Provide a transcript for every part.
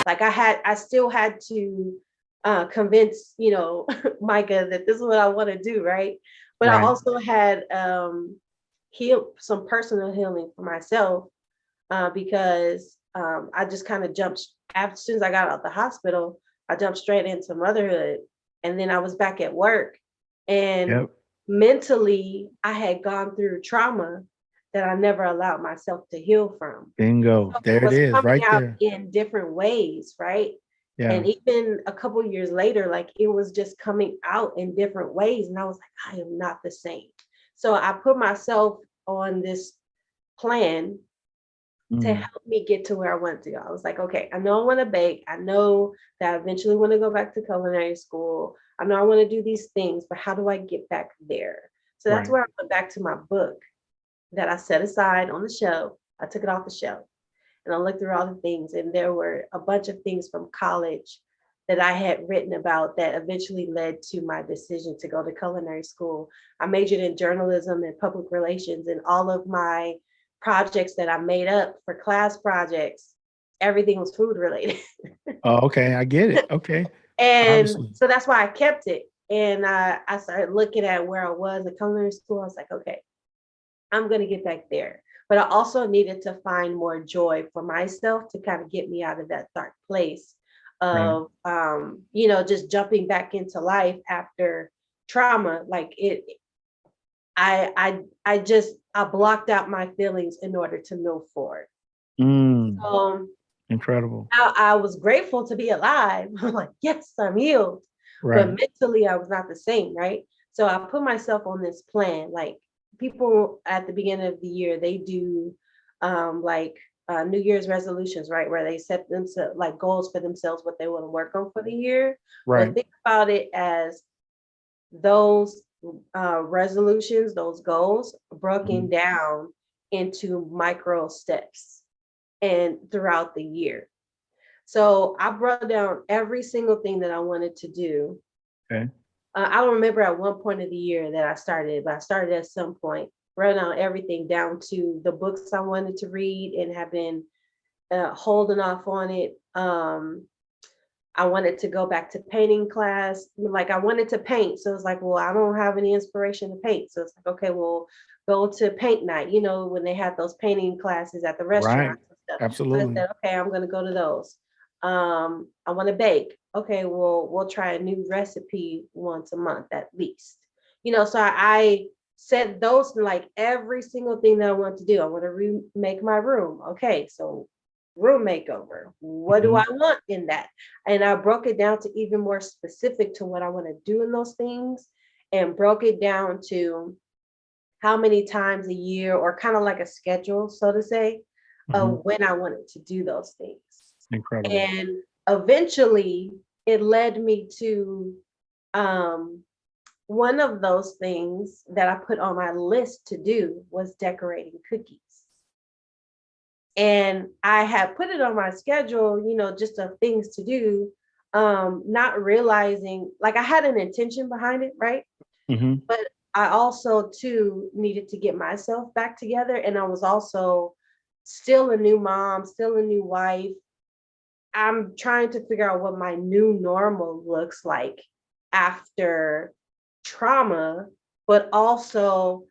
Like I still had to convince, Micah that this is what I want to do, right? But I Right. also had healed some personal healing for myself because I just kind of jumped as soon as I got out the hospital. I jumped straight into motherhood, and then I was back at work, and Yep. mentally I had gone through trauma that I never allowed myself to heal from. Bingo. So it There it was is, coming right out there. in different ways, right? Yeah. And even a couple years later, like it was just coming out in different ways. And I was like, I am not the same. So I put myself on this plan to Mm. help me get to where I wanted to go. I was like, okay, I know I want to bake. I know that I eventually want to go back to culinary school. I know I want to do these things, but how do I get back there? So that's Right. where I went back to my book that I set aside on the shelf. I took it off the shelf and I looked through all the things, and there were a bunch of things from college that I had written about that eventually led to my decision to go to culinary school. I majored in journalism and public relations, and all of my projects that I made up for class projects, everything was food related. Oh, okay. I get it. Okay. And Obviously. so that's why I kept it. And I started looking at where I was at culinary school. I was like, okay, I'm going to get back there. But I also needed to find more joy for myself to kind of get me out of that dark place Right. of, just jumping back into life after trauma. Like I blocked out my feelings in order to move forward. Mm. So Incredible. I was grateful to be alive. I'm like, yes, I'm healed. But Right. mentally, I was not the same, right? So I put myself on this plan. Like people at the beginning of the year, they do like New Year's resolutions, right? Where they set themselves like goals for themselves, what they want to work on for the year. Well, Right. think about it as those resolutions, those goals broken Mhm. down into micro steps and throughout the year. So I brought down every single thing that I wanted to do. Okay. I don't remember at one point of the year that I started, but I started at some point, wrote down everything down to the books I wanted to read and have been holding off on it. I wanted to go back to painting class. Like I wanted to paint. So it's like, well, I don't have any inspiration to paint. So it's like, okay, well, go to paint night, when they have those painting classes at the Right. restaurants and stuff. So I Absolutely. said, okay, I'm gonna go to those. I want to bake. Okay, well, we'll try a new recipe once a month at least. So I said those like every single thing that I want to do. I want to remake my room. Okay, so room makeover. What do Mhm. I want in that? And I broke it down to even more specific to what I want to do in those things and broke it down to how many times a year or kind of like a schedule, so to say, Mhm. of when I wanted to do those things. Incredible. And eventually it led me to um, one of those things that I put on my list to do was decorating cookies. And I had put it on my schedule, just of things to do, not realizing like I had an intention behind it, right? Mhm. But I also too needed to get myself back together. And I was also still a new mom, still a new wife. I'm trying to figure out what my new normal looks like after trauma, but also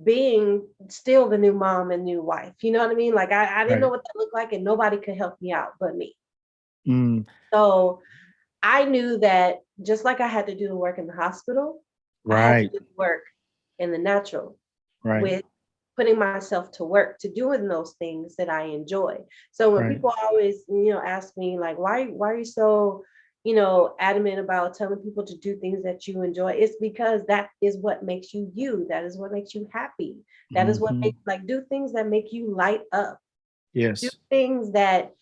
being still the new mom and new wife. You know what I mean? Like I didn't know Right. what that looked like and nobody could help me out but me. Mm. So I knew that just like I had to do the work in the hospital, I had to Right. do the work in the natural Right. with putting myself to work to doing those things that I enjoy. So when Right. people always, ask me like, why are you so, adamant about telling people to do things that you enjoy? It's because that is what makes you you. That is what makes you happy. That is what Mhm. makes like do things that make you light up. Do Yes. things that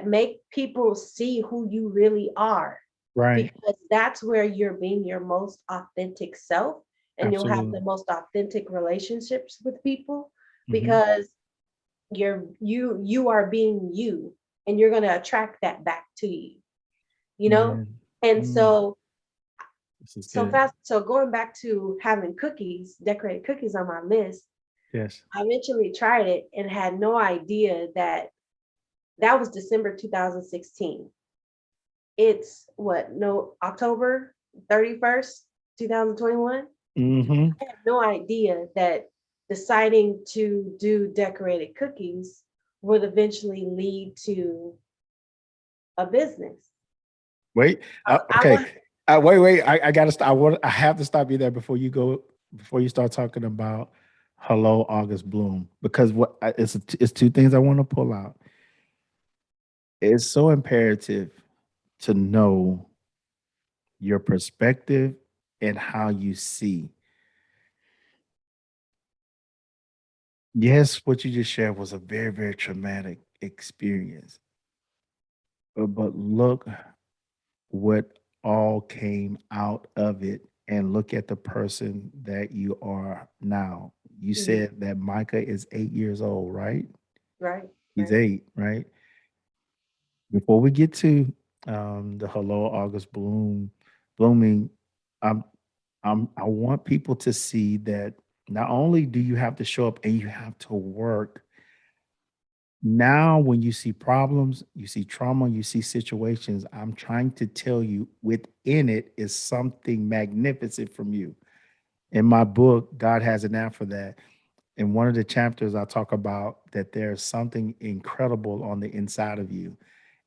make people see who you really are Right. because that's where you're being your most authentic self and you'll have the Absolutely. most authentic relationships with people Mhm. because you are being you and you're going to attract that back to you, you know Man. and Mm. This is so good. fast so going back to having cookies, decorated cookies on my list, Yes. I eventually tried it and had no idea that That was December 2016. It's what, no, October 31st, 2021. Mm-hmm. I had no idea that deciding to do decorated cookies would eventually lead to a business. Wait. I Okay. want Wait. I gotta stop. I have to stop you there before you go. Before you start talking about hello August Bloom, because it's two things I want to pull out. It's so imperative to know your perspective and how you see. Yes, what you just shared was a very, very traumatic experience. But look what all came out of it and look at the person that you are now. You mhm, said that Micah is 8 years old, right? right, He's right. 8, right? Before we get to the hello August blooming, I'm I want people to see that not only do you have to show up and you have to work. Now, when you see problems, you see trauma, you see situations, I'm trying to tell you within it is something magnificent from you. In my book, God has an app for that. In one of the chapters, I talk about that there's something incredible on the inside of you.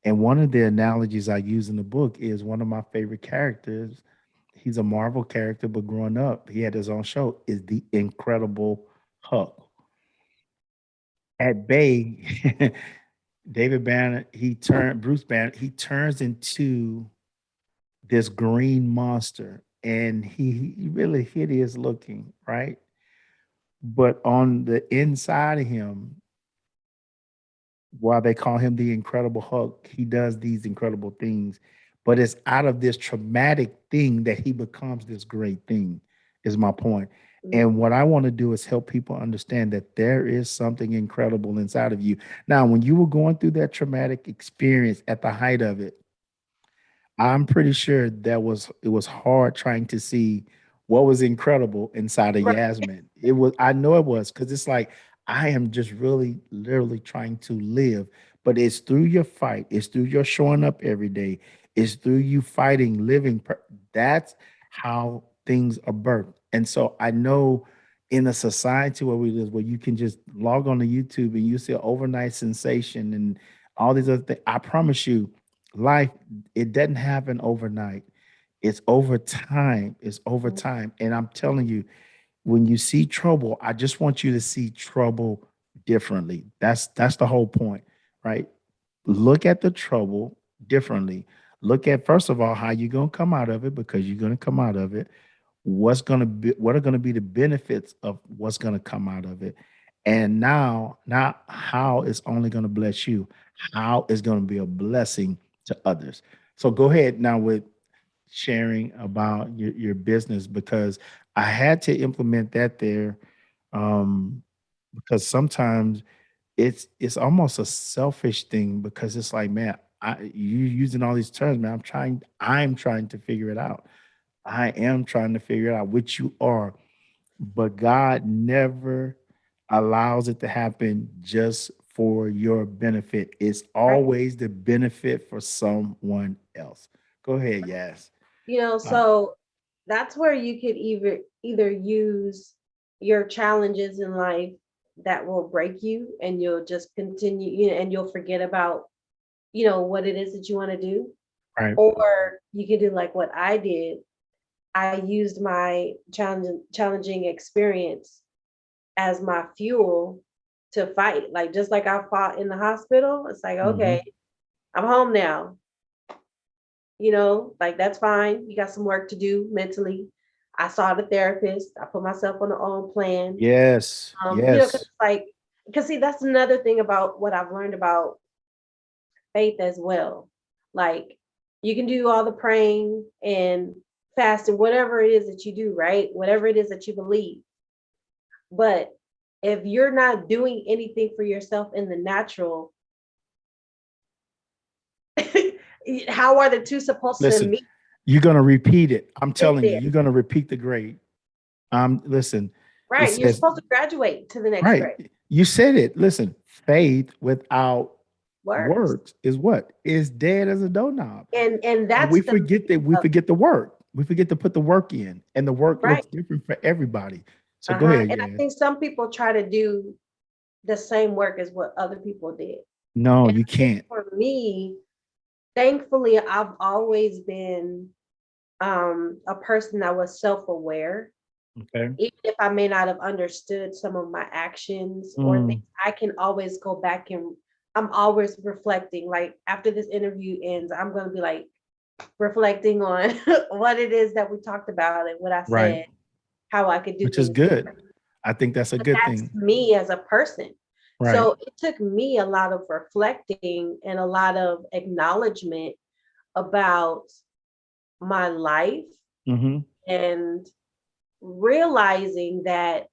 And one of the analogies I use in the book is one of my favorite characters. He's a Marvel character, but growing up, he had his own show, is the Incredible Hulk. At bay, David Banner, Bruce Banner, he turns into this green monster and he really hideous looking, right? But on the inside of him, while they call him the Incredible Hulk, he does these incredible things. But it's out of this traumatic thing that he becomes this great thing, is my point. And Mhm. what I want to do is help people understand that there is something incredible inside of you. Now, when you were going through that traumatic experience at the height of it, I'm pretty sure it was hard trying to see what was incredible inside of Right, Yasmin. It was I know it was because it's like I am just really literally trying to live, but it's through your fight, it's through your showing up every day, it's through you fighting, living. That's how things are birthed. And so I know in a society where we live, where you can just log on to YouTube and you see an overnight sensation and all these other things. I promise you, life it doesn't happen overnight. It's over time. It's over mhm, time. And I'm telling you, when you see trouble, I just want you to see trouble differently. That's the whole point, right? Look at the trouble differently. Look at first of all how you're gonna come out of it because you're gonna come out of it. What are gonna be the benefits of what's gonna come out of it? And now, not how it's only gonna bless you, how it's gonna be a blessing to others. So go ahead now with sharing about your business because I had to implement that there um, because sometimes it's almost a selfish thing because it's like, man, you using all these terms, man. I'm trying to figure it out. I am trying to figure it out, which you are, but God never allows it to happen just for your benefit. It's right. always the benefit for someone else. Go ahead, yes. Uh, So that's where you could either use your challenges in life that will break you and you'll just continue, and you'll forget about, what it is that you want to do. right. Or you can do like what I did. I used my challenging experience as my fuel to fight. Like just like I fought in the hospital, it's like, Hmm. okay, I'm home now. Like that's fine. You got some work to do mentally. I saw the therapist. I put myself on the own plan. Yes, Because yes. it's like, because see, that's another thing about what I've learned about faith as well. Like you can do all the praying and fasting, whatever it is that you do, right? Whatever it is that you believe. But if you're not doing anything for yourself in the natural, how are the two supposed to Listen, meet you're gonna repeat it. I'm get telling you, there? you're gonna repeat the grade. Listen, it Right. You're says supposed to graduate to the next right. grade. You said it. Listen, faith without works. Works is what? Is dead as a doorknob. And And that's we the forget that beauty we of forget the work. We forget to put the work in, and the work right. looks different for everybody. So go Uh-huh. ahead, And I yes. think some people try to do the same work as what other people did. No, And you I think can't. for me, thankfully, I've always been a person that was self-aware. Okay. Even if I may not have understood some of my actions or things, Mm, I can always go back and I'm always reflecting. Like after this interview ends, I'm going to be like reflecting on what it is that we talked about and what I right. said, how I could do Which is things good. different. I think that's a But good that's thing. me as a person. Right. So it took me a lot of reflecting and a lot of acknowledgement about my life Hmm. and realizing that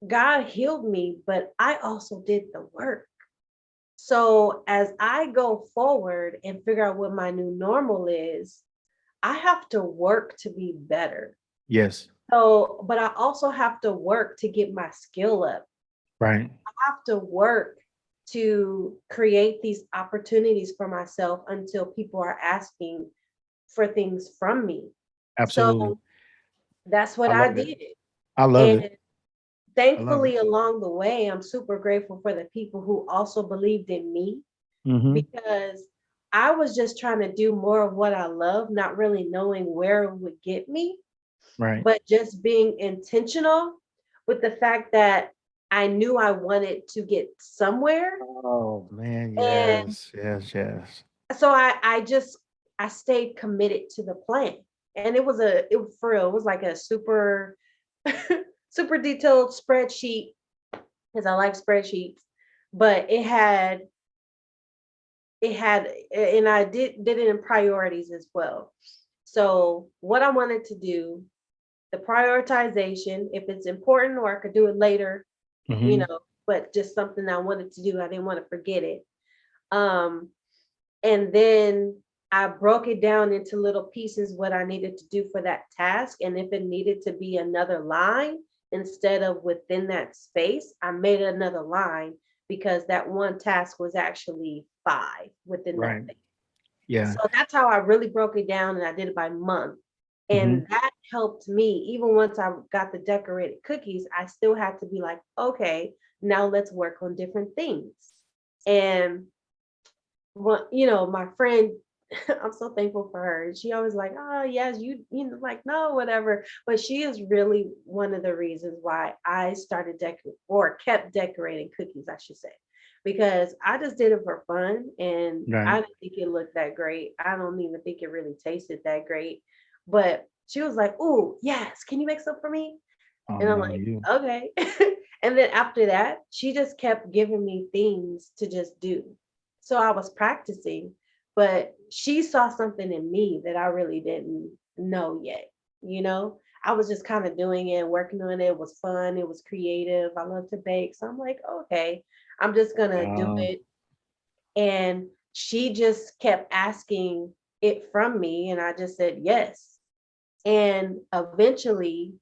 God healed me, but I also did the work. So as I go forward and figure out what my new normal is, I have to work to be better. Yes. So, but I also have to work to get my skill up. Right. I have to work to create these opportunities for myself until people are asking for things from me. Absolutely. So that's what I I love it. did. I love it. And I love it. thankfully, along the way, I'm super grateful for the people who also believed in me Hmm. because I was just trying to do more of what I love, not really knowing where it would get me, Right. but just being intentional with the fact that I knew I wanted to get somewhere. Oh man, And yes, yes, yes. so I stayed committed to the plan. And it was for real, it was like a super super detailed spreadsheet because I like spreadsheets, but it had and I did it in priorities as well. So what I wanted to do, the prioritization, if it's important or I could do it later, you Hmm. know, but just something I wanted to do, I didn't want to forget it. Um, and then I broke it down into little pieces what I needed to do for that task. And if it needed to be another line instead of within that space, I made another line because that one task was actually five within that Right. thing. Yeah. So that's how I really broke it down and I did it by month. Hmm. And that helped me. Even once I got the decorated cookies, I still had to be like, okay, now let's work on different things. And my friend, I'm so thankful for her. She always like, oh yes, like no, whatever. But she is really one of the reasons why I started or kept decorating cookies, I should say. Because I just did it for fun and I Right. didn't think it looked that great. I don't even think it really tasted that great. But she was like, oh, yes, can you make some for me? Oh And I'm no, like, you. okay. And then after that, she just kept giving me things to just do. So I was practicing, but she saw something in me that I really didn't know yet. You know, I was just kind of doing it, working on it. It was fun, it was creative. I love to bake. So I'm like, okay, I'm just going to do Um, it. And she just kept asking it from me. And I just said yes. And eventually,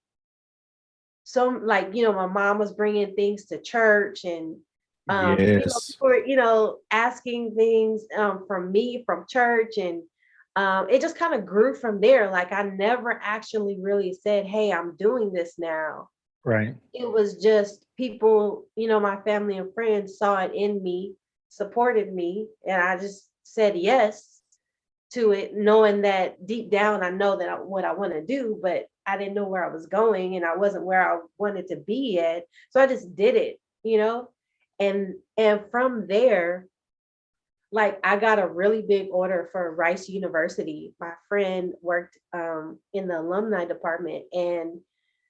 some like my mom was bringing things to church and yes. people were asking things from me from church and it just kind of grew from there. Like I never actually really said, hey, I'm doing this now. Right. It was just people, my family and friends saw it in me, supported me, and I just said yes to it, knowing that deep down I know that what I want to do, but I didn't know where I was going and I wasn't where I wanted to be yet. So I just did it. And from there, like I got a really big order for Rice University. My friend worked in the alumni department and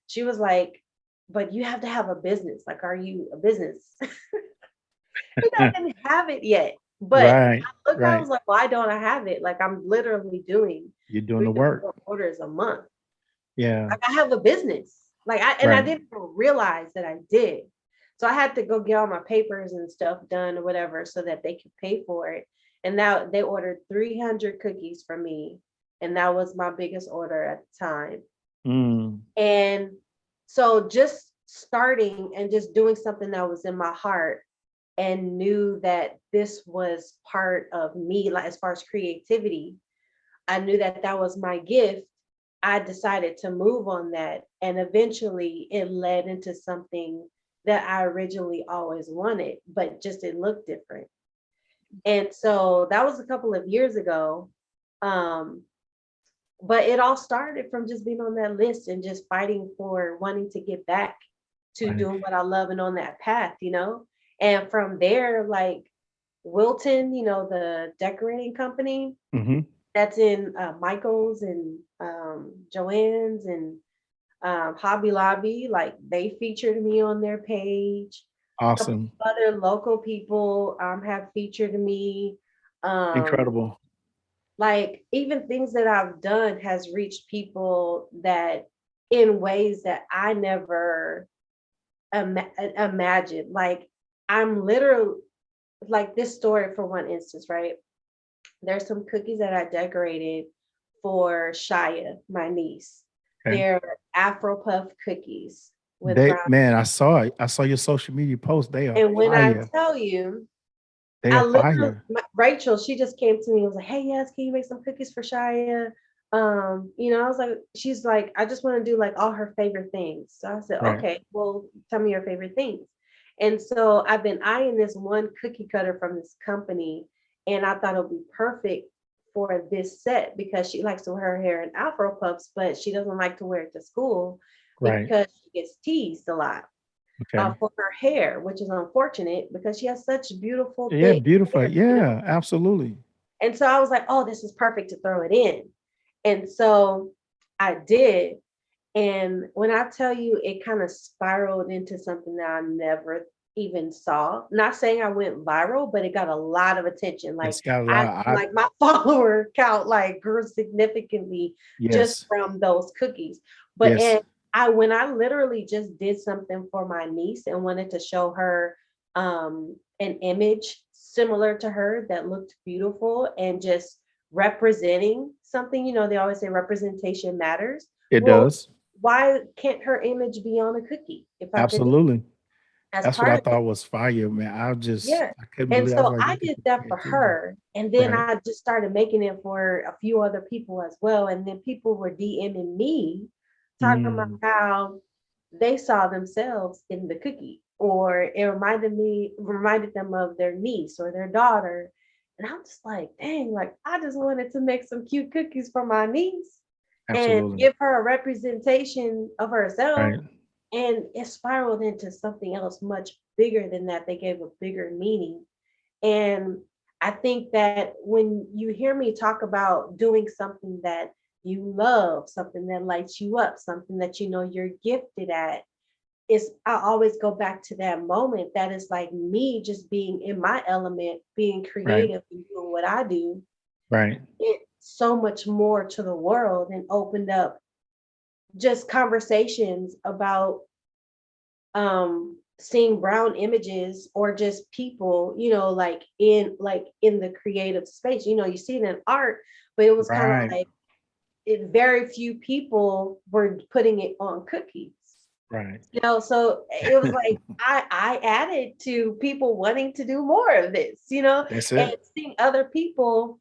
she was like, but you have to have a business. Like, are you a business? And I didn't have it yet. But Right. I Right. was like, why don't I have it? Like I'm literally doing You're doing three the to work. four orders a month. Yeah. Like I have a business. Like I Right. didn't even realize that I did. So I had to go get all my papers and stuff done or whatever so that they could pay for it. And now they ordered 300 cookies from me. And that was my biggest order at the time. Mm. And so just starting and just doing something that was in my heart and knew that this was part of me, like as far as creativity, I knew that that was my gift. I decided to move on that. And eventually it led into something that I originally always wanted, but just it looked different. And so that was a couple of years ago. Um, but it all started from just being on that list and just fighting for wanting to get back to Right. doing what I love and on that path, you know? And from there, like Wilton, the decorating company, Hmm. that's in Michael's and Joanne's and Hobby Lobby. Like they featured me on their page. A couple Awesome. of other local people have featured me. Um, Incredible. like even things that I've done has reached people that in ways that I never imagined. Like I'm literally like this story for one instance, right? There's some cookies that I decorated for Shia, my niece. Okay. They're Afro Puff cookies with They, brown. man, I saw it. I saw your social media posts. They are And when I fire. tell you, They I are literally, fire. Rachel, she just came to me and was like, "Hey, yes, can you make some cookies for Shia?" I was like, she's like, I just want to do like all her favorite things. So I said, Right. okay, well, tell me your favorite things. And so I've been eyeing this one cookie cutter from this company, and I thought it would be perfect for this set because she likes to wear her hair in Afro puffs, but she doesn't like to wear it to school Right. because she gets teased a lot Okay. for her hair, which is unfortunate because she has such beautiful, Yeah, thick beautiful. hair. Yeah, absolutely. And so I was like, oh, this is perfect to throw it in. And so I did. And when I tell you, it kind of spiraled into something that I never even saw. Not saying I went viral, but it got a lot of attention. Like It's got a I lot. like my follower count like grew significantly just Yes. from those cookies. But Yes. and I when I literally just did something for my niece and wanted to show her an image similar to her that looked beautiful and just representing something, they always say representation matters. It Well, does. why can't her image be on a cookie if I can do it Absolutely. as That's what part I of it? thought was fire, man. Yeah. I couldn't And believe. I was so like, I look at did the that for creativity. her. And then Right. I just started making it for a few other people as well. And then people were DMing me talking about Mm, how they saw themselves in the cookie or it reminded them of their niece or their daughter. And I'm just like, dang, like I just wanted to make some cute cookies for my niece and absolutely. give her a representation of herself. Right. And it spiraled into something else much bigger than that. They gave a bigger meaning. And I think that when you hear me talk about doing something that you love, something that lights you up, something that you know you're gifted at, is I always go back to that moment that is like me just being in my element, being Right. creative and doing what I do. Right. It so much more to the world and opened up just conversations about seeing brown images or just people, like in the creative space. You see it in art, but it was kind of Right. like very few people were putting it on cookies. Right. So it was like I added to people wanting to do more of this, That's and it. seeing other people,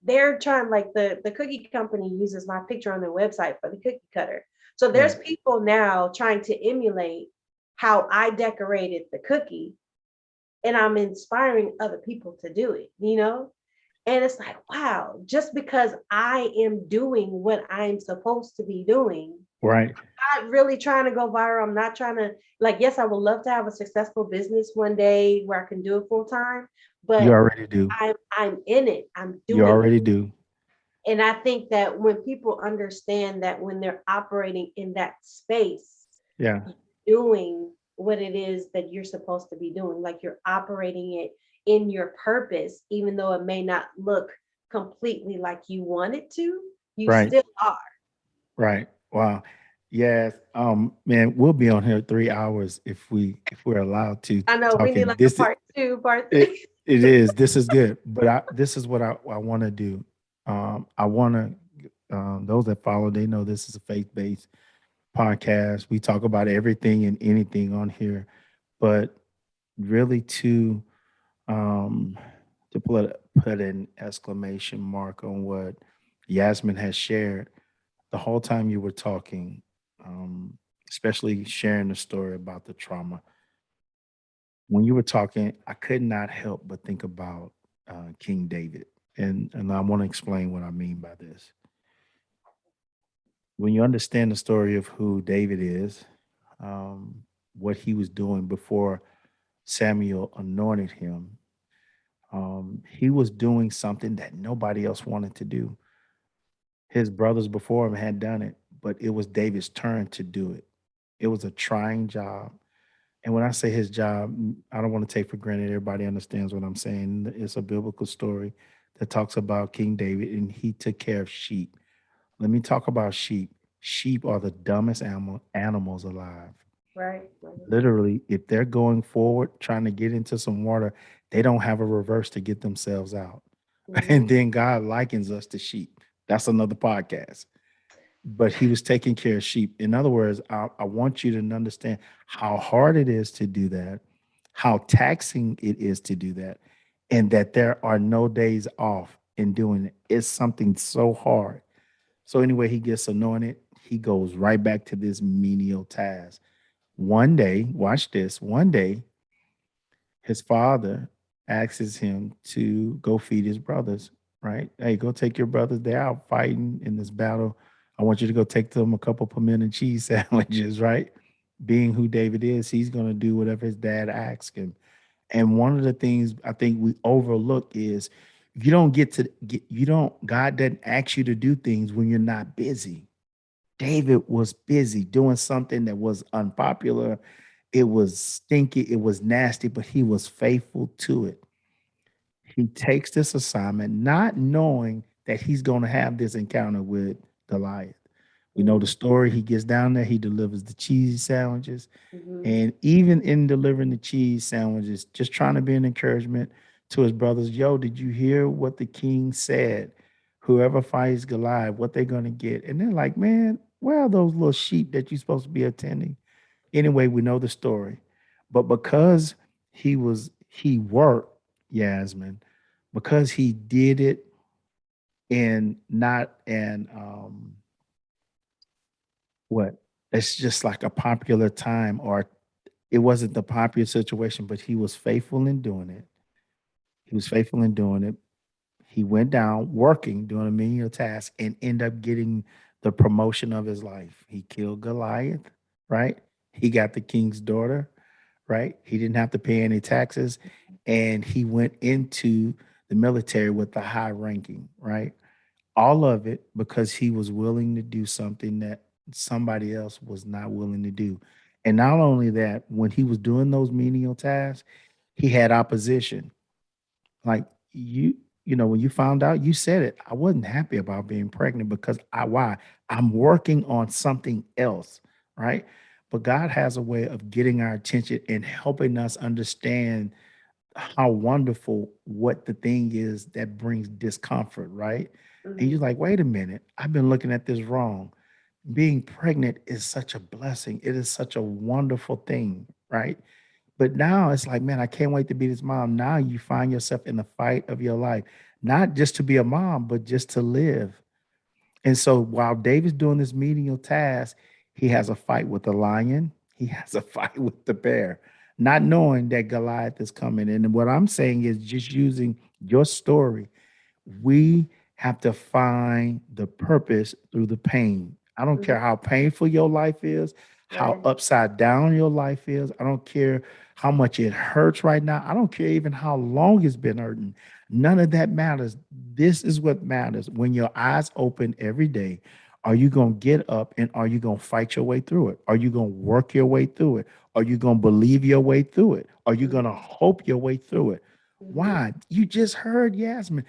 they're trying like the cookie company uses my picture on their website for the cookie cutter. So there's Right. people now trying to emulate how I decorated the cookie, and I'm inspiring other people to do it. And it's like, wow, just because I am doing what I'm supposed to be doing, Right. not really trying to go viral. I'm not trying to like, yes, I would love to have a successful business one day where I can do it full time, You but already do. I'm in it. I'm You doing it. already do. And I think that when people understand that when they're operating in that space, Yeah. doing what it is that you're supposed to be doing, like you're operating it in your purpose, even though it may not look completely like you want it to, you Right. still are. Right. Wow. Yes. Man, we'll be on here 3 hours if we're allowed to I know we need talking. like a part two, part It three. it is. This is good. But this is what I want to do. I want to those that follow, they know this is a faith-based podcast. We talk about everything and anything on here. But really um to put an exclamation mark on what Yasmin has shared the whole time you were talking, especially sharing the story about the trauma. When you were talking, I could not help but think about King David, and I want to explain what I mean by this. When you understand the story of who David is, what he was doing before Samuel anointed him, he was doing something that nobody else wanted to do. His brothers before him had done it, but it was David's turn to do it. It was a trying job. And when I say his job, I don't want to take for granted everybody understands what I'm saying. It's a biblical story that talks about King David and he took care of sheep. Let me talk about sheep. Sheep are the dumbest animals alive. Right. Right. Literally, if they're going forward trying to get into some water, they don't have a reverse to get themselves out. And Mhm. then God likens us to sheep. That's another podcast. But he was taking care of sheep. In other words, I want you to understand how hard it is to do that, how taxing it is to do that, and that there are no days off in doing it. It's something so hard. So, anyway, he gets anointed. He goes right back to this menial task. One day, watch this. One day, his father asks him to go feed his brothers, right? Hey, go take your brothers. They're out fighting in this battle. I want you to go take them a couple pimento cheese sandwiches, right? Being who David is, he's going to do whatever his dad asks him. And one of the things I think we overlook is you don't you don't, God doesn't ask you to do things when you're not busy. David was busy doing something that was unpopular. It was stinky. It was nasty, but he was faithful to it. He takes this assignment, not knowing that he's going to have this encounter with Goliath. We know the Mhm. story. He gets down there, he delivers the cheese sandwiches. Mhm. And even in delivering the cheese sandwiches, just trying to be an encouragement to his brothers, yo, did you hear what the king said? Whoever fights Goliath, what they're going to get. And they're like, man, where are those little sheep that you're supposed to be attending? Anyway, we know the story. But because he worked, Yasmin, because he did it in not an what it's just like a popular time, or it wasn't the popular situation, but he was faithful in doing it. He was faithful in doing it. He went down working, doing a menial task, and end up getting the promotion of his life. He killed Goliath, right? He got the king's daughter, right? He didn't have to pay any taxes, and he went into the military with the high ranking, right? All of it because he was willing to do something that somebody else was not willing to do. And not only that, when he was doing those menial tasks, he had opposition. Like when you found out, you said it. I wasn't happy about being pregnant because why? I'm working on something else, right? But God has a way of getting our attention and helping us understand how wonderful what the thing is that brings discomfort, right? And you're Mhm. like, wait a minute, I've been looking at this wrong. Being pregnant is such a blessing. It is such a wonderful thing, right? But now it's like, man, I can't wait to be this mom. Now you find yourself in the fight of your life, not just to be a mom, but just to live. And so while David's doing this menial task, he has a fight with the lion, he has a fight with the bear, not knowing that Goliath is coming. And what I'm saying is just using your story, we have to find the purpose through the pain. I don't care Mhm. how painful your life is, how Right. upside down your life is. I don't care how much it hurts right now. I don't care even how long it's been hurting. None of that matters. This is what matters. When your eyes open every day, are you going to get up and are you going to fight your way through it? Are you going to work your way through it? Are you going to believe your way through it? Are you going to Mhm. hope your way through it? Mhm. Why? You just heard Yasmin.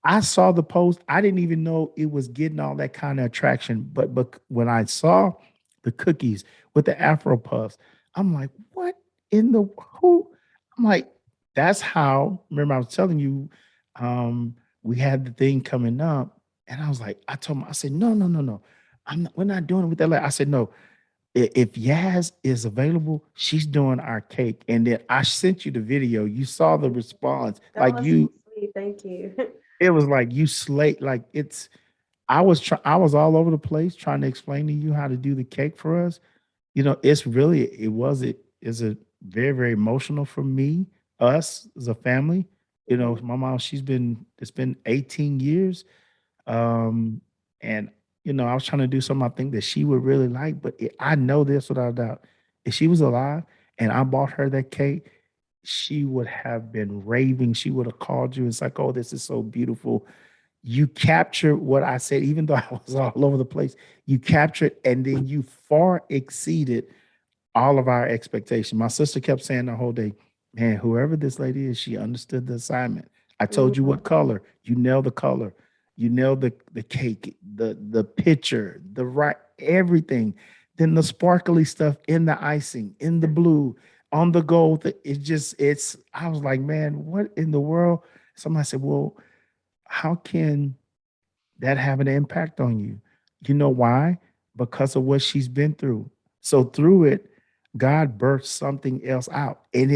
I saw the post. I didn't even know it was getting all that kind of attraction. But when I saw the cookies with the Afro puffs, I'm like, what in the who? I'm like, that's how. Remember, I was telling you, we had the thing coming up, and I was like, I told him, I said, no, no, no, no, we're not doing it with that. I said, no, If Yaz is available, she's doing our cake. And then I sent you the video. You saw the response. That Like was so you, sweet. Thank you. it was like you slate. Like it's. I was all over the place trying to explain to you how to do the cake for us. It's really it was it is a very very emotional for me, us as a family. Mhm. My mom, it's been 18 years. Um, and I was trying to do something I think that she would really like, but I know this without a doubt. If she was alive and I bought her that cake, she would have been raving. She would have called you. It's like, oh, this is so beautiful. You captured what I said, even though I was all over the place. You captured, and then you far exceeded all of our expectation. My sister kept saying the whole day, man, whoever this lady is, she understood the assignment. I told you Mhm. what color. You nailed the color. You nailed the cake, the picture, the right everything. Then the sparkly stuff in the icing, in the blue, on the gold. It's I was like, man, what in the world? Somebody said, well, how can that have an impact on you? You know why? Because of what she's been through. So through it, God birthed something else out. And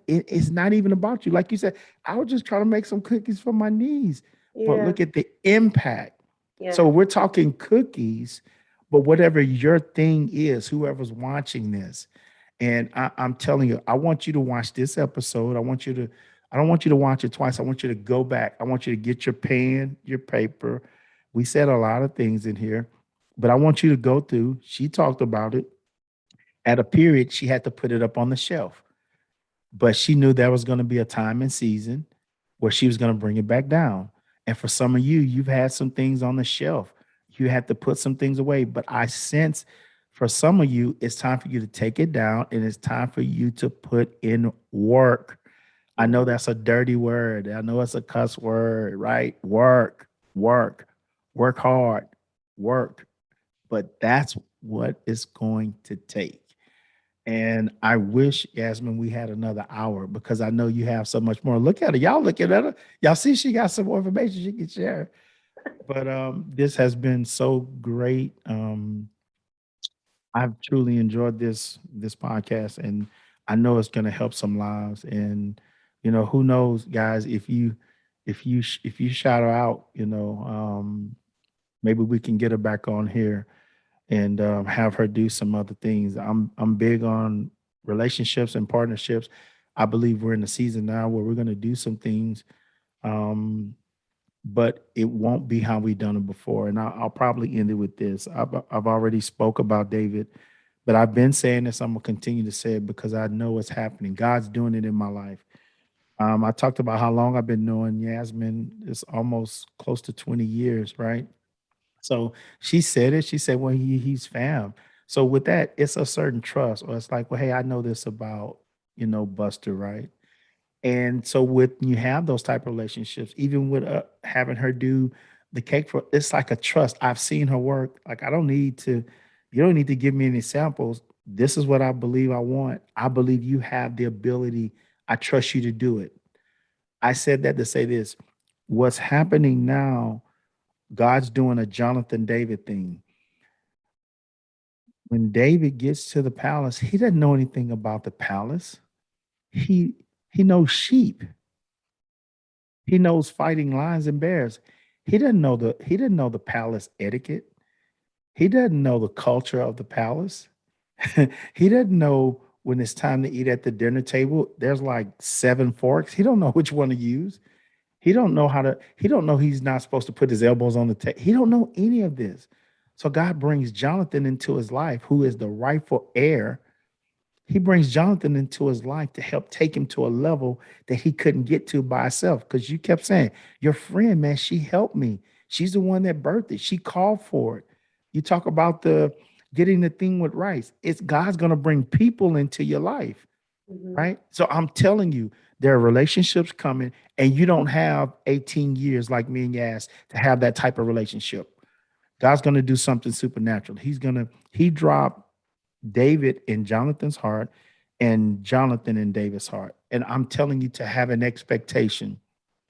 it's not even about you. Like you said, I was just trying to make some cookies for my niece. But Yeah. look at the impact. So Yeah. we're talking cookies, but whatever your thing is, whoever's watching this, and I'm telling you, I want you to watch this episode. I don't want you to watch it twice. I want you to go back. I want you to get your pen, your paper. We said a lot of things in here, but I want you to go through. She talked about it. At a period, she had to put it up on the shelf, but she knew there was going to be a time and season where she was going to bring it back down. And for some of you, you've had some things on the shelf. You had to put some things away, but I sense for some of you, it's time for you to take it down and it's time for you to put in work. I know Mhm. that's a dirty word. I know it's a cuss word, right? Work, work hard, work. But that's what it's going to take. And I wish, Yasmin, we had another hour because I know you have so much more. Look at her. Y'all look at her. Y'all see she got some more information she can share. But this has been so great. I've truly enjoyed this podcast, and I know it's going to help some lives. And who knows, guys, if you shout her out, maybe we can get her back on here and have her do some other things. I'm big on relationships and partnerships. I believe we're in a season now where we're going to do some things, um, but it won't be how we done it before. And I'll probably end it with this. I've already spoke about David, but I've been saying this. I'm gonna continue to say it because I know it's happening. God's doing it in my life. I talked about how long I've been knowing Yasmin. It's almost close to 20 years, right? So she said it. She said, "Well, he's fam." So with that, it's a certain trust, or it's like, "Well, hey, I know this about Buster, right?" And so with you have those type of relationships, even with having her do the cake for, it's like a trust. I've seen her work. Like I don't need to, you don't need to give me any samples. This is what I believe I want. I believe you have the ability. I trust you to do it. I said that to say this. What's happening now? God's doing a Jonathan David thing. When David gets to the palace, he doesn't know anything about the palace. He he knows sheep. He knows fighting lions and bears. He didn't know the palace etiquette. He doesn't know the culture of the palace. He doesn't know when it's time to eat at the dinner table. There's like 7 forks. He don't know which one to use. He don't know he's not supposed to put his elbows on the table. He don't know any of this. So God brings Jonathan into his life, who is the rightful heir. He brings Jonathan into his life to help take him to a level that he couldn't get to by himself. Because you kept saying, your friend, man, she helped me. She's the one that birthed it. She called for it. You talk about the getting the thing with rice. It's God's going to bring people into your life, Mhm. right? So I'm telling you, there are relationships coming, and you don't have 18 years like me and Yas to have that type of relationship. God's going to do something supernatural. He dropped David in Jonathan's heart and Jonathan in David's heart. And I'm telling you to have an expectation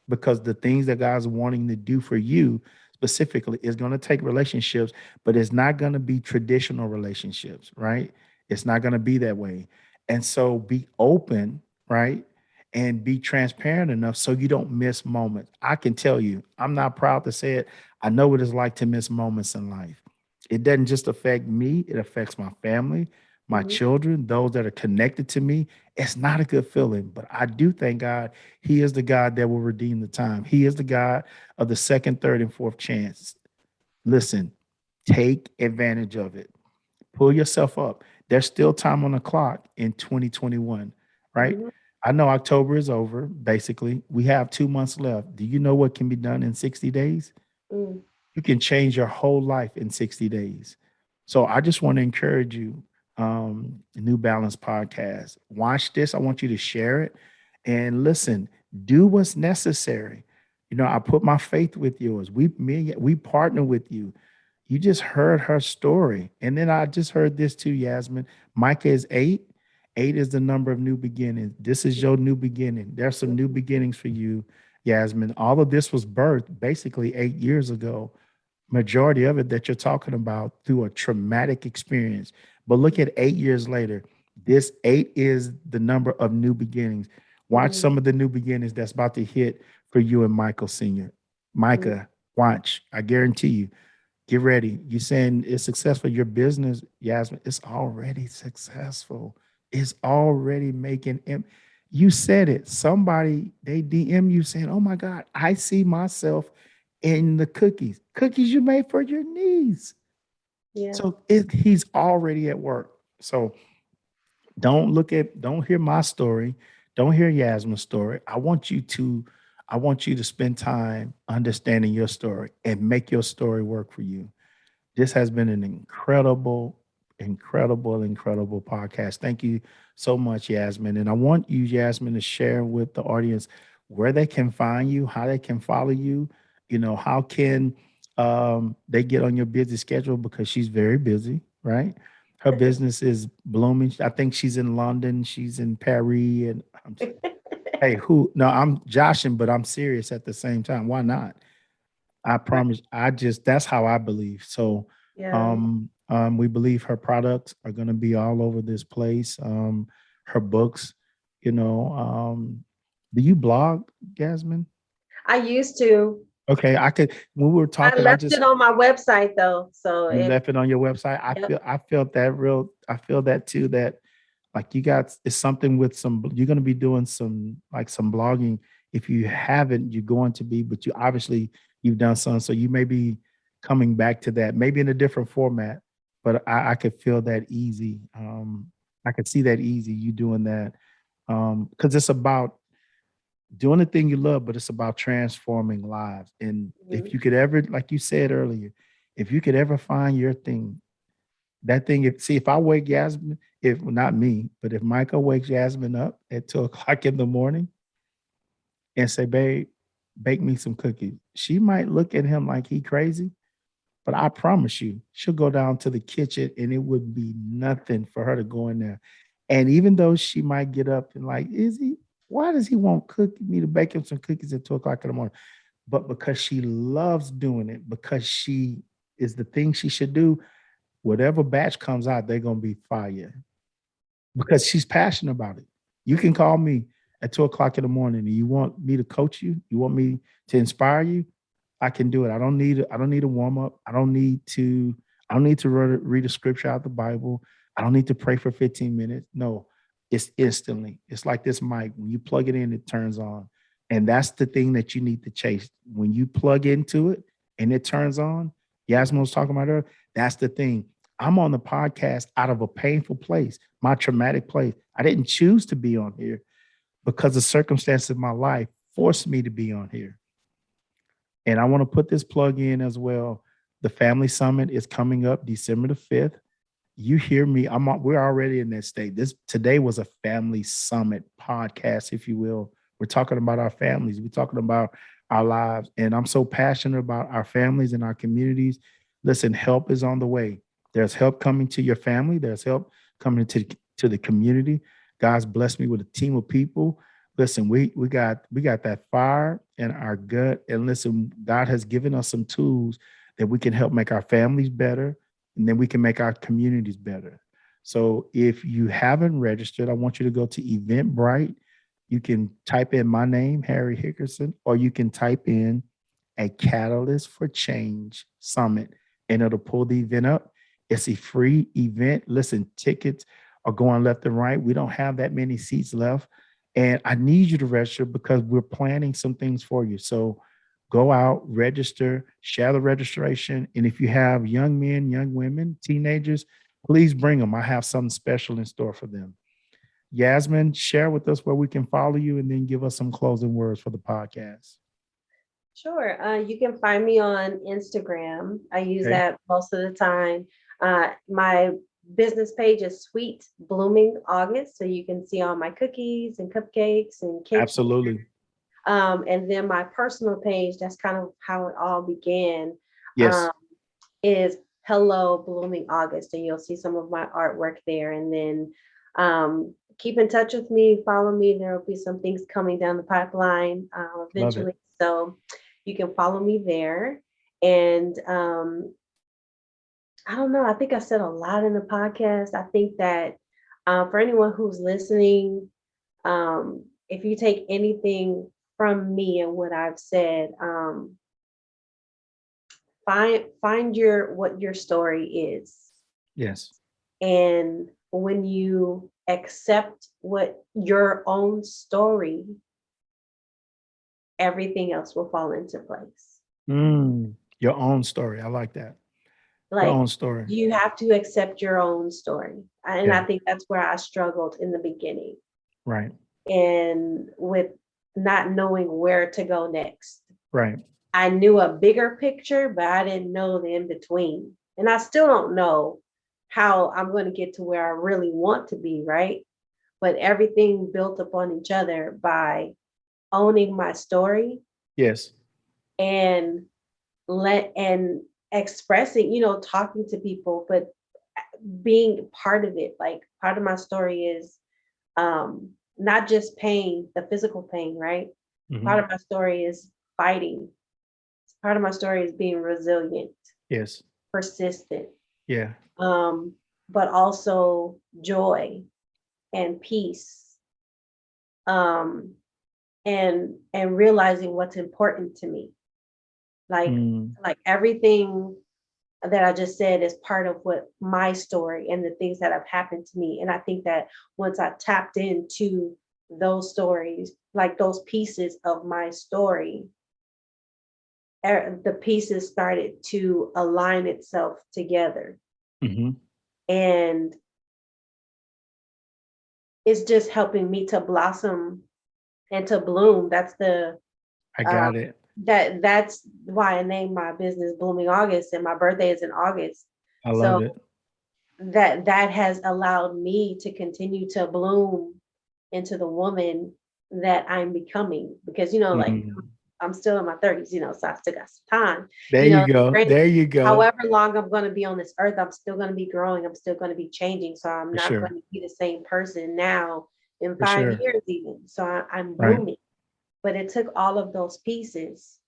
because the things that God's wanting to do for you, specifically. It's going to take relationships, but it's not going to be traditional relationships, right? It's not going to be that way. And so be open, right? And be transparent enough so you don't miss moments. I can tell you, I'm not proud to say it. I know what it's like to miss moments in life. It doesn't just affect me, it affects my family, my Mhm. children, those that are connected to me. It's not a good feeling, but I do thank God He is the God that will redeem the time. He is the God of the second, third, and fourth chance. Listen, take advantage of it. Pull yourself up. There's still time on the clock in 2021, right? Mhm. I know October is over, basically. We have 2 months left. Do you know what can be done in 60 days? Mm. You can change your whole life in 60 days. So I just want to encourage you, New Balance podcast. Watch this. I want you to share it and listen, do what's necessary. I put my faith with yours. We partner with you. You just heard her story. And then I just heard this too, Yasmin. Micah is 8. 8 is the number of new beginnings. This is your new beginning. There's some new beginnings for you, Yasmin. All of this was birthed basically 8 years ago, majority of it that you're talking about through a traumatic experience. But look at 8 years later. This 8 is the number of new beginnings. Watch Mhm. some of the new beginnings that's about to hit for you and Michael Sr. Mhm. Micah, watch. I guarantee you. Get ready. You saying it's successful. Your business, Yasmin, it's already successful. It's already making. You said it. Somebody they DM you saying, "Oh my God, I see myself in the cookies you made for your niece." Yeah. So he's already at work. So don't hear my story, don't hear Yasmin's story. I want you to spend time understanding your story and make your story work for you. This has been an incredible, incredible, incredible podcast. Thank you so much, Yasmin. And I want you, Yasmin, to share with the audience where they can find you, how they can follow you. How can they get on your busy schedule because she's very busy, right? Her business is blooming. I think she's in London, she's in Paris, and hey, who? No, I'm joshing, but I'm serious at the same time. Why not? I promise. That's how I believe. So, Yeah. we believe her products are going to be all over this place. Her books, you know. Do you blog, Jasmine? I used to. Okay, I could. When we were I talking, I left it just on my website though. So you if left it on your website. yep. I felt that real. I feel that too. That like you got it's something with some. You're going to be doing some blogging. If you haven't, you're going to be. But you obviously you've done some, so you may be coming back to that, maybe in a different format. But I could feel that easy. I could see that easy. You doing that because it's about doing the thing you love, but it's about transforming lives. And if Mhm. you could ever, like you said earlier, if you could ever find your thing, that thing, if I wake Yasmin, if not me, but if Michael wakes Yasmin up at 2 o'clock in the morning and say, babe, bake me some cookies, she might look at him like he crazy, but I promise you, she'll go down to the kitchen and it would be nothing for her to go in there. And even though she might get up and like, why does he want me to bake him some cookies at 2 o'clock in the morning? But because she loves doing it, because she is the thing she should do, whatever batch comes out, they're gonna be fire because she's passionate about it. You can call me at 2 o'clock in the morning and you want me to coach you, you want me to inspire you, I can do it. I don't need a warm up. I don't need to read a scripture out of the Bible. I don't need to pray for 15 minutes. No, it's instantly. It's like this mic. When you plug it in, it turns on. And that's the thing that you need to chase. When you plug into it and it turns on, Yasmin was talking about her. That's the thing. I'm on the podcast out of a painful place, my traumatic place. I didn't choose to be on here because the circumstances of my life forced me to be on here. And I want to put this plug in as well. The Family Summit is coming up December the 5th. You hear me? We're already in that state. This today was a family summit podcast, if you will. We're talking about our families. We're talking about our lives. And I'm so passionate about our families and our communities. Listen, help is on the way. There's help coming to your family. There's help coming to the community. God's blessed me with a team of people. listen, we got that fire in our gut. And listen, God has given us some tools that we can help make our families better, and then we can make our communities better. So if you haven't registered, I want you to go to Eventbrite. You can type in my name, Harry Hickerson, or you can type in a Catalyst for Change Summit, and it'll pull the event up. It's a free event. Listen, tickets are going left and right. We don't have that many seats left. And I need you to register because we're planning some things for you. So go out, register, share the registration. And if you have young men, young women, teenagers, please bring them. I have something special in store for them. Yasmin, share with us where we can follow you and then give us some closing words for the podcast. Sure. You can find me on Instagram. I use Okay. that most of the time. My business page is Sweet Blooming August, so you can see all my cookies and cupcakes and cake. Absolutely. And then my personal page, that's kind of how it all began, Yes. um, is Hello Blooming August, and you'll see some of my artwork there. And then keep in touch with me, follow me. There will be some things coming down the pipeline Love eventually. it. So you can follow me there. And I don't know, I think I said a lot in the podcast. I think that for anyone who's listening, if you take anything from me and what I've said, find your what your story is. Yes. And when you accept what your own story, everything else will fall into place. Your own story. I like that. Your Like own story. you have to accept your own story. And Yeah. I think that's where I struggled in the beginning Right. and with not knowing where to go next. Right. I knew a bigger picture, but I didn't know the in between. And I still don't know how I'm going to get to where I really want to be, right? But everything built upon each other by owning my story Yes. and let and expressing, talking to people, but being part of it. Like part of my story is not just pain, the physical pain, right? Part Hmm. of my story is fighting. Part of my story is being resilient, Yes. persistent, Yeah. um, but also joy and peace, um, and realizing what's important to me. Like Mm, like everything that I just said is part of what my story and the things that have happened to me. And I think that once I tapped into those stories, like those pieces of my story, the pieces started to align itself together. hmm. And it's just helping me to blossom and to bloom. I Um, got it. that's why I named my business Blooming August, and my birthday is in August. I love So it. that has allowed me to continue to bloom into the woman that I'm becoming. Because like Mm. I'm still in my 30s, so I still got some time. There You you know, go. granted, There you go. however long I'm going to be on this earth, I'm still going to be growing. I'm still going to be changing. So I'm For not going sure. to be the same person now in For 5 sure. years even. So I'm Right. blooming. But it took all of those pieces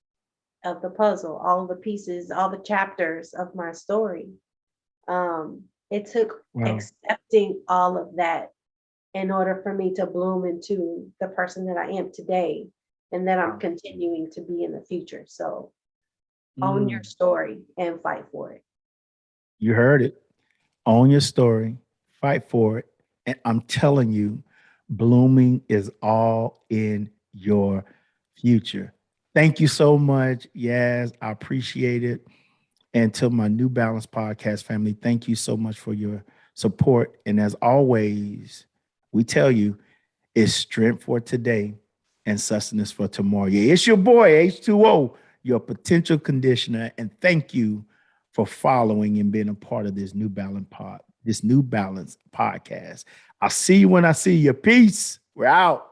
of the puzzle, all the pieces, all the chapters of my story. It took Wow. accepting all of that in order for me to bloom into the person that I am today and that I'm Wow. continuing to be in the future. So own your Mm. story and fight for it. You heard it. Own your story, fight for it. And I'm telling you, blooming is all in your future. Thank you so much. Yes, I appreciate it. And to my New Balance podcast family, thank you so much for your support. And as always, we tell you it's strength for today and sustenance for tomorrow. Yeah, it's your boy, H2O, your potential conditioner. And thank you for following and being a part of this New Balance podcast. I'll see you when I see you. Peace. We're out.